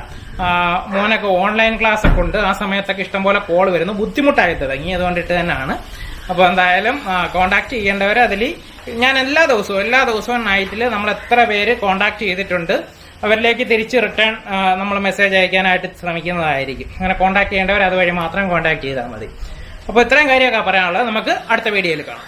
മോനൊക്കെ ഓൺലൈൻ ക്ലാസ് ഒക്കെ ഉണ്ട്, ആ സമയത്തൊക്കെ ഇഷ്ടംപോലെ കോൾ വരുന്നു, ബുദ്ധിമുട്ടായി തുടങ്ങി. അതുകൊണ്ടിട്ട് തന്നെയാണ്. അപ്പോൾ എന്തായാലും കോണ്ടാക്ട് ചെയ്യേണ്ടവർ അതിൽ ഞാൻ എല്ലാ ദിവസവും നൈറ്റിൽ നമ്മൾ എത്ര പേര് കോണ്ടാക്ട് ചെയ്തിട്ടുണ്ട് അവരിലേക്ക് തിരിച്ച് റിട്ടേൺ നമ്മൾ മെസ്സേജ് അയക്കാനായിട്ട് ശ്രമിക്കുന്നതായിരിക്കും. അങ്ങനെ കോൺടാക്ട് ചെയ്യേണ്ടവർ അതുവഴി മാത്രം കോൺടാക്ട് ചെയ്താൽ മതി. അപ്പോൾ ഇത്രയും കാര്യമൊക്കെ പറയാനുള്ളത്. നമുക്ക് അടുത്ത വീഡിയോയിൽ കാണാം.